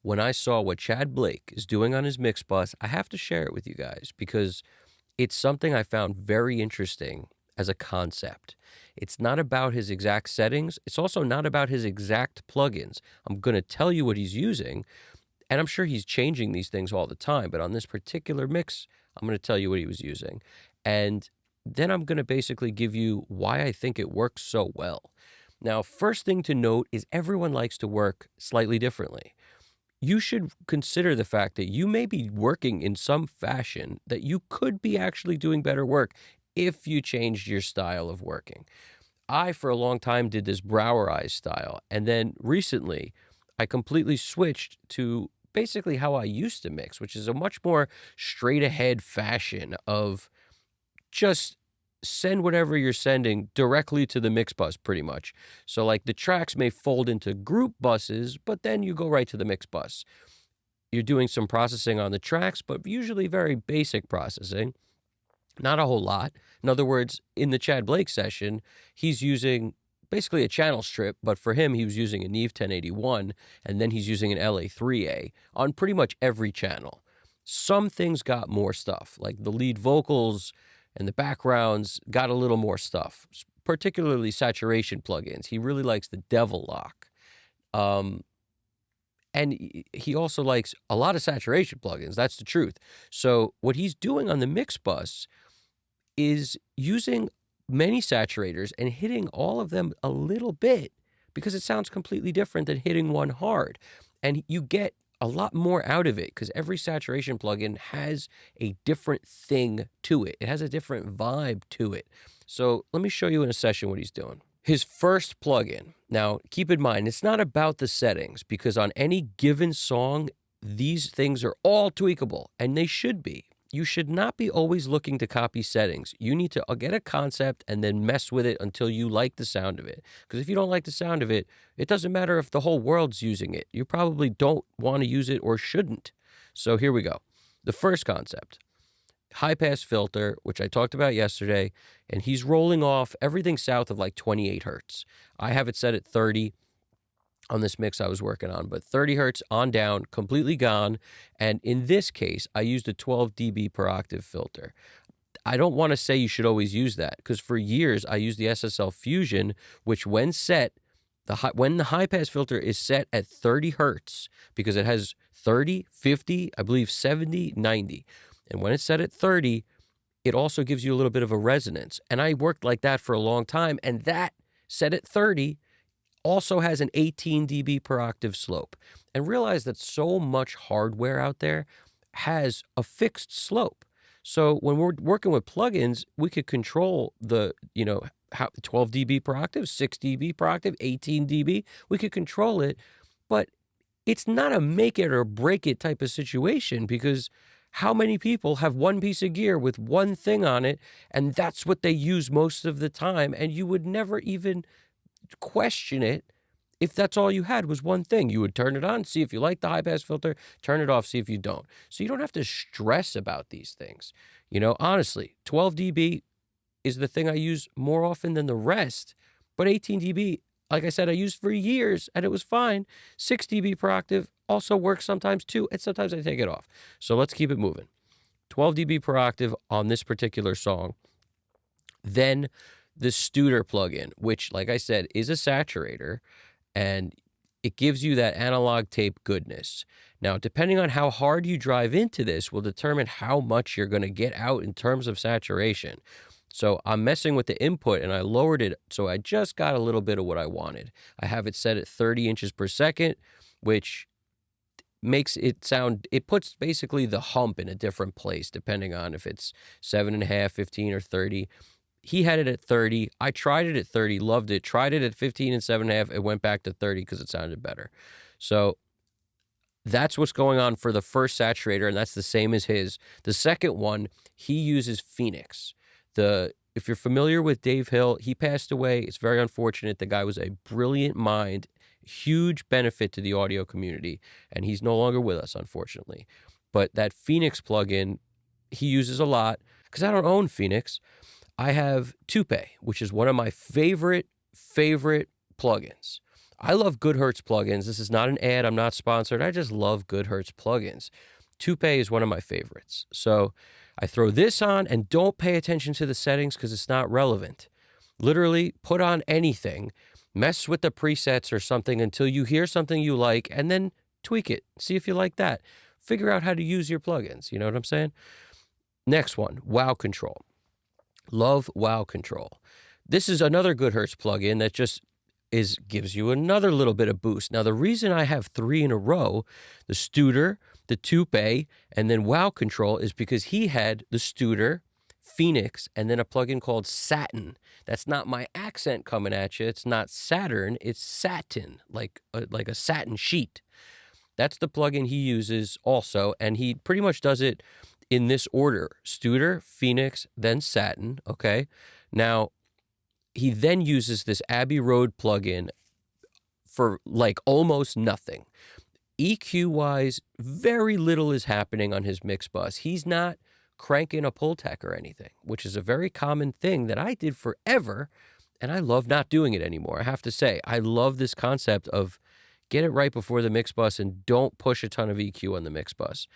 When I saw what Chad Blake is doing on his mix bus, I have to share it with you guys because it's something I found very interesting as a concept. It's not about his exact settings. It's also not about his exact plugins. I'm going to tell you what he's using, and I'm sure he's changing these things all the time. But on this particular mix, I'm going to tell you what he was using. And then I'm going to basically give you why I think it works so well. Now, first thing to note is everyone likes to work slightly differently. You should consider the fact that you may be working in some fashion that you could be actually doing better work if you changed your style of working. I, for a long time, did this brower eyes style. And then recently, I completely switched to basically how I used to mix, which is a much more straight ahead fashion of just send whatever you're sending directly to the mix bus pretty much. So like the tracks may fold into group buses, but then you go right to the mix bus. You're doing some processing on the tracks, but usually very basic processing, not a whole lot. In other words, in the Chad Blake session, he's using basically a channel strip, but for him, he was using a Neve 1081, and then he's using an LA3A on pretty much every channel. Some things got more stuff, like the lead vocals and the backgrounds got a little more stuff, particularly saturation plugins. He really likes the Devil Lock. And he also likes a lot of saturation plugins. That's the truth. So what he's doing on the mix bus is using many saturators and hitting all of them a little bit because it sounds completely different than hitting one hard. And you get a lot more out of it because every saturation plugin has a different thing to it. It has a different vibe to it. So let me show you in a session what he's doing. His first plugin. Now, keep in mind, it's not about the settings because on any given song, these things are all tweakable, and they should be. You should not be always looking to copy settings. You need to get a concept and then mess with it until you like the sound of it. Because if you don't like the sound of it, it doesn't matter if the whole world's using it. You probably don't want to use it or shouldn't. So here we go. The first concept. High pass filter, which I talked about yesterday, and he's rolling off everything south of like 28 hertz. I have it set at 30 on this mix I was working on, but 30 hertz on down, completely gone. And in this case, I used a 12 dB per octave filter. I don't want to say you should always use that because for years I used the SSL Fusion, which when set, when the high pass filter is set at 30 hertz, because it has 30, 50, I believe 70, 90. And when it's set at 30, it also gives you a little bit of a resonance. And I worked like that for a long time. And that set at 30 also has an 18 dB per octave slope. And realize that so much hardware out there has a fixed slope. So when we're working with plugins, we could control the, 12 dB per octave, 6 dB per octave, 18 dB. We could control it, but it's not a make it or break it type of situation because how many people have one piece of gear with one thing on it, and that's what they use most of the time, and you would never even question it if that's all you had was one thing. You would turn it on, see if you like the high-pass filter, turn it off, see if you don't. So you don't have to stress about these things. Honestly, 12 dB is the thing I use more often than the rest, but 18 dB, like I said, I used for years, and it was fine. 6 dB per octave also works sometimes too, and sometimes I take it off. So let's keep it moving. 12 dB per octave on this particular song. Then the Studer plugin, which, like I said, is a saturator, and it gives you that analog tape goodness. Now, depending on how hard you drive into this will determine how much you're going to get out in terms of saturation. So I'm messing with the input and I lowered it so I just got a little bit of what I wanted. I have it set at 30 inches per second, which makes it sound, it puts basically the hump in a different place depending on if it's 7.5, 15, or 30. He had it at 30. I tried it at 30, loved it. Tried it at 15 and 7.5. It went back to 30 because it sounded better. So that's what's going on for the first saturator, and that's the same as his. The second one, he uses Phoenix. If you're familiar with Dave Hill, he passed away. It's very unfortunate. The guy was a brilliant mind, huge benefit to the audio community, and he's no longer with us, unfortunately. But that Phoenix plugin, he uses a lot because I don't own Phoenix. I have Tupe, which is one of my favorite plugins. I love Good Hertz plugins. This is not an ad. I'm not sponsored. I just love Good Hertz plugins. Toupee is one of my favorites. So I throw this on and don't pay attention to the settings because it's not relevant. Literally put on anything, mess with the presets or something until you hear something you like, and then tweak it. See if you like that. Figure out how to use your plugins. You know what I'm saying? Next one, Wow Control. Love Wow Control. This is another Good Hertz plugin that just gives you another little bit of boost. Now, the reason I have 3 in a row, the Studer, the Toupee, and then Wow Control, is because he had the Studer, Phoenix, and then a plugin called Satin. That's not my accent coming at you. It's not Saturn. It's satin, like a satin sheet. That's the plugin he uses also, and he pretty much does it in this order: Studer, Phoenix, then Satin. Okay, now he then uses this Abbey Road plugin for like almost nothing. EQ-wise, very little is happening on his mix bus. He's not cranking a pull tech or anything, which is a very common thing that I did forever, and I love not doing it anymore. I have to say, I love this concept of get it right before the mix bus and don't push a ton of EQ on the mix bus.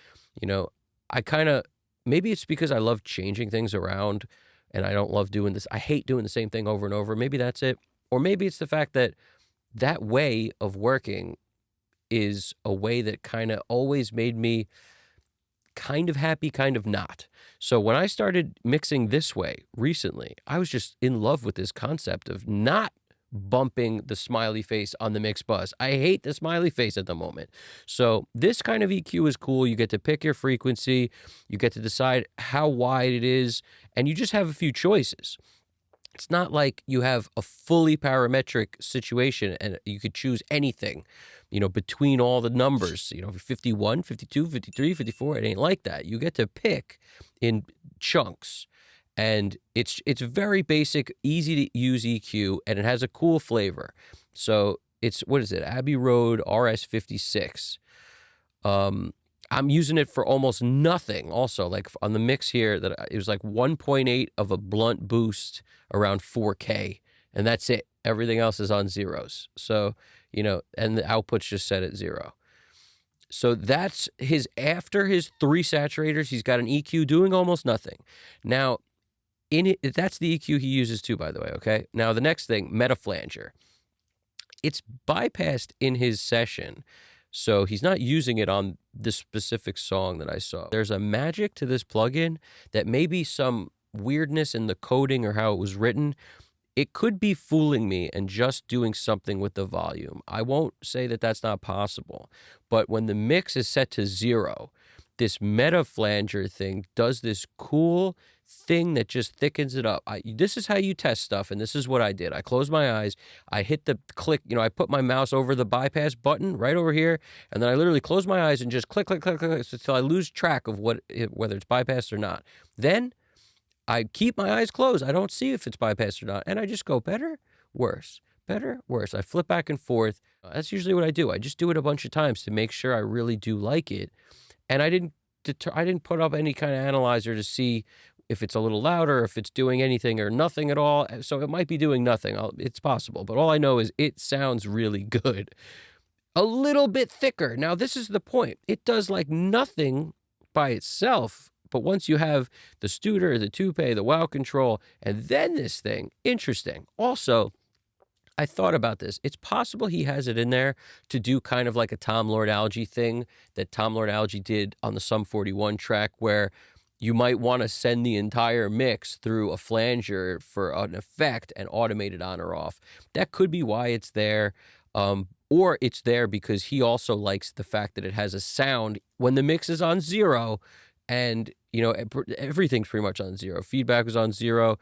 You know, I kind of, maybe it's because I love changing things around and I don't love doing this. I hate doing the same thing over and over. Maybe that's it. Or maybe it's the fact that that way of working is a way that kind of always made me kind of happy, kind of not. So when I started mixing this way recently, I was just in love with this concept of not bumping the smiley face on the mix bus. I hate the smiley face at the moment. So this kind of EQ is cool. You get to pick your frequency, you get to decide how wide it is, and you just have a few choices. It's not like you have a fully parametric situation and you could choose anything, you know, between all the numbers, you know, 51, 52, 53, 54. It ain't like that. You get to pick in chunks. And it's very basic, easy to use EQ, and it has a cool flavor. So it's, what is it? Abbey Road RS56. I'm using it for almost nothing. Also, like on the mix here, that it was like 1.8 of a blunt boost around 4K, and that's it. Everything else is on zeros. So, you know, and the output's just set at 0. So that's his, after his 3 saturators, he's got an EQ doing almost nothing. Now, that's the EQ he uses too, by the way, okay? Now, the next thing, Metaflanger. It's bypassed in his session, so he's not using it on this specific song that I saw. There's a magic to this plugin that may be some weirdness in the coding or how it was written. It could be fooling me and just doing something with the volume. I won't say that that's not possible, but when the mix is set to 0, this Metaflanger thing does this cool thing that just thickens it up. This is how you test stuff, and this is what I did. I closed my eyes, I hit the click, you know, I put my mouse over the bypass button right over here, and then I literally close my eyes and just click, click, click, click, until I lose track of whether it's bypassed or not. Then I keep my eyes closed. I don't see if it's bypassed or not, and I just go better, worse, better, worse. I flip back and forth. That's usually what I do. I just do it a bunch of times to make sure I really do like it. And I didn't put up any kind of analyzer to see if it's a little louder, if it's doing anything or nothing at all. So it might be doing nothing. It's possible. But all I know is it sounds really good. A little bit thicker. Now, this is the point. It does like nothing by itself. But once you have the Studer, the Toupee, the Wow Control, and then this thing, interesting. Also, I thought about this. It's possible he has it in there to do kind of like a Tom Lord Alge thing that Tom Lord Alge did on the Sum 41 track, where you might want to send the entire mix through a flanger for an effect and automate it on or off. That could be why it's there. Or it's there because he also likes the fact that it has a sound when the mix is on 0, and, you know, everything's pretty much on 0. Feedback is on 0.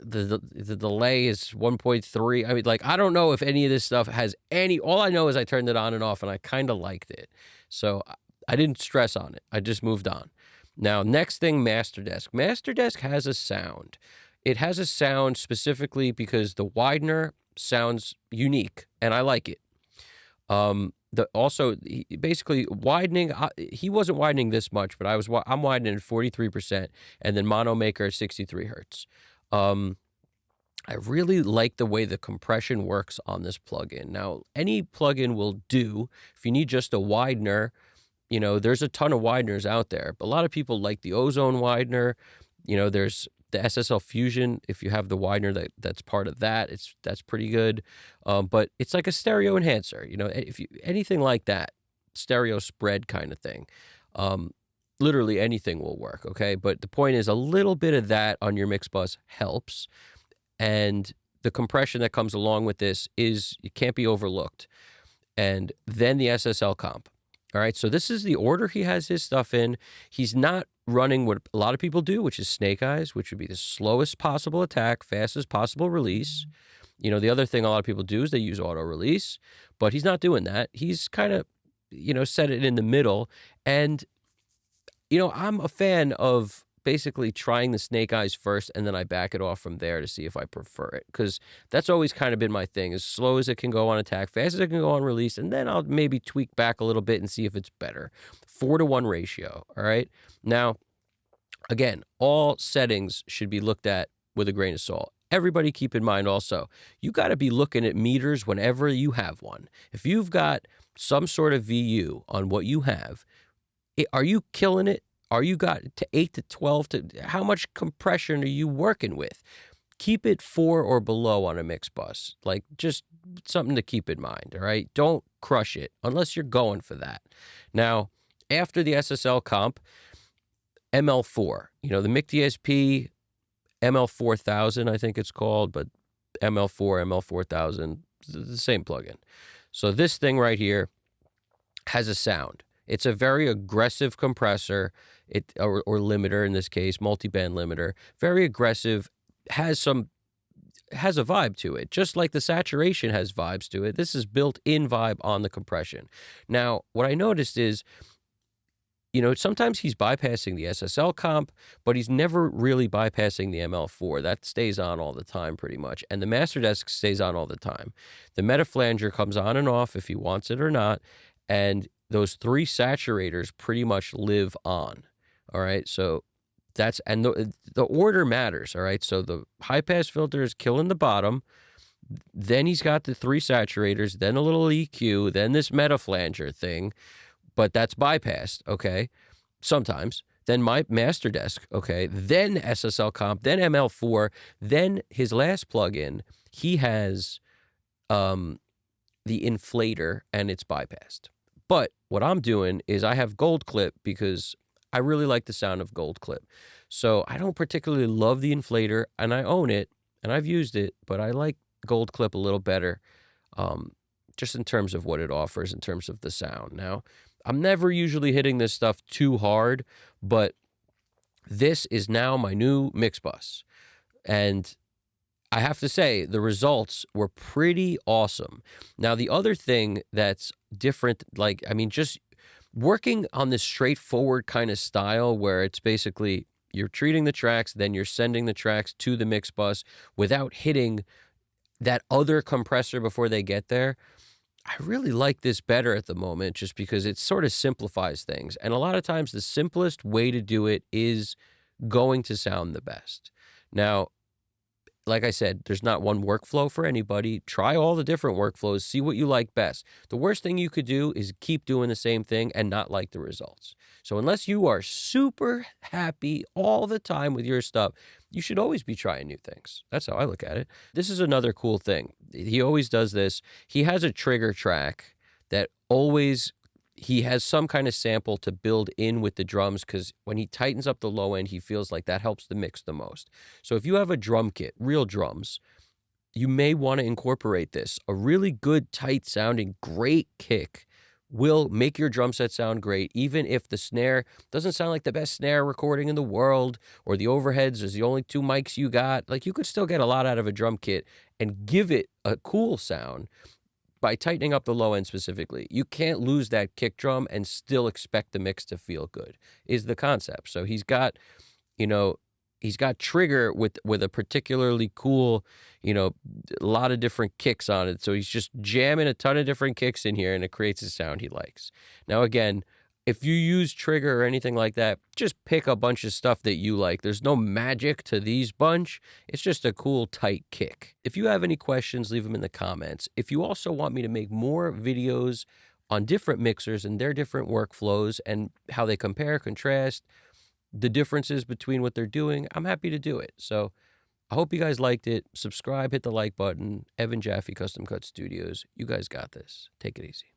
The delay is 1.3. I mean, like, I don't know if any of this stuff has any. All I know is I turned it on and off, and I kind of liked it. So I didn't stress on it. I just moved on. Now, next thing, Master Desk. Master Desk has a sound. It has a sound specifically because the widener sounds unique, and I like it. Basically widening, he wasn't widening this much, but I'm widening at 43%, and then mono maker at 63 hertz. I really like the way the compression works on this plugin. Now, any plugin will do. If you need just a widener, there's a ton of wideners out there. But a lot of people like the ozone widener. There's the SSL Fusion. If you have the widener that's part of that, that's pretty good. But it's like a stereo enhancer. If you anything like that, stereo spread kind of thing. Literally anything will work. Okay, but the point is, a little bit of that on your mix bus helps. And the compression that comes along with this it can't be overlooked. And then the SSL comp. All right, so this is the order he has his stuff in. He's not running what a lot of people do, which is snake eyes, which would be the slowest possible attack, fastest possible release. The other thing a lot of people do is they use auto release, but he's not doing that. He's kind of, set it in the middle. And, I'm a fan of basically trying the snake eyes first, and then I back it off from there to see if I prefer it, because that's always kind of been my thing, as slow as it can go on attack, fast as it can go on release, and then I'll maybe tweak back a little bit and see if it's better. 4-to-1 ratio, all right? Now, again, all settings should be looked at with a grain of salt. Everybody keep in mind also, you got to be looking at meters whenever you have one. If you've got some sort of VU on what you have, are you killing it? Are you got to 8 to 12 how much compression are you working with? Keep it 4 or below on a mix bus. Like, just something to keep in mind, all right? Don't crush it unless you're going for that. Now, after the SSL comp, ML4, the MIC DSP ML4000, I think it's called, but ML4, ML4000, the same plugin. So this thing right here has a sound. It's a very aggressive compressor, or limiter in this case, multi-band limiter. Very aggressive, has a vibe to it, just like the saturation has vibes to it. This is built-in vibe on the compression. Now, what I noticed is, sometimes he's bypassing the SSL comp, but he's never really bypassing the ML4. That stays on all the time pretty much, and the master desk stays on all the time. The meta flanger comes on and off if he wants it or not, and those 3 saturators pretty much live on. All right, so and the order matters. All right, so the high pass filter is killing the bottom, then he's got the 3 saturators, then a little EQ, then this meta flanger thing, but that's bypassed. Okay, sometimes. Then my master desk. Okay, then SSL comp, then ML4, then his last plugin. He has the inflator, and it's bypassed. But what I'm doing is I have gold clip because I really like the sound of gold clip. So I don't particularly love the inflator, and I own it, and I've used it, but I like gold clip a little better, just in terms of what it offers in terms of the sound. Now, I'm never usually hitting this stuff too hard, but this is now my new mix bus. And I have to say, the results were pretty awesome. Now, the other thing that's different, just working on this straightforward kind of style where it's basically you're treating the tracks, then you're sending the tracks to the mix bus without hitting that other compressor before they get there. I really like this better at the moment, just because it sort of simplifies things. And a lot of times the simplest way to do it is going to sound the best. Now, like I said, there's not one workflow for anybody. Try all the different workflows, see what you like best. The worst thing you could do is keep doing the same thing and not like the results. So unless you are super happy all the time with your stuff, you should always be trying new things. That's how I look at it. This is another cool thing. He always does this. He has a trigger track that he has some kind of sample to build in with the drums, because when he tightens up the low end, he feels like that helps the mix the most. So if you have a drum kit, real drums, you may want to incorporate this. A really good, tight sounding, great kick will make your drum set sound great, even if the snare doesn't sound like the best snare recording in the world, or the overheads is the only 2 mics you got. Like, you could still get a lot out of a drum kit and give it a cool sound by tightening up the low end specifically. You can't lose that kick drum and still expect the mix to feel good, is the concept. So he's got trigger with a particularly cool, a lot of different kicks on it. So he's just jamming a ton of different kicks in here, and it creates a sound he likes. Now, again, If you use trigger or anything like that, just pick a bunch of stuff that you like. There's no magic to these bunch. It's just a cool, tight kick. If you have any questions, leave them in the comments. If you also want me to make more videos on different mixers and their different workflows and how they compare, contrast, the differences between what they're doing, I'm happy to do it. So I hope you guys liked it. Subscribe, hit the like button. Evan Jaffe Custom Cut Studios. You guys got this. Take it easy.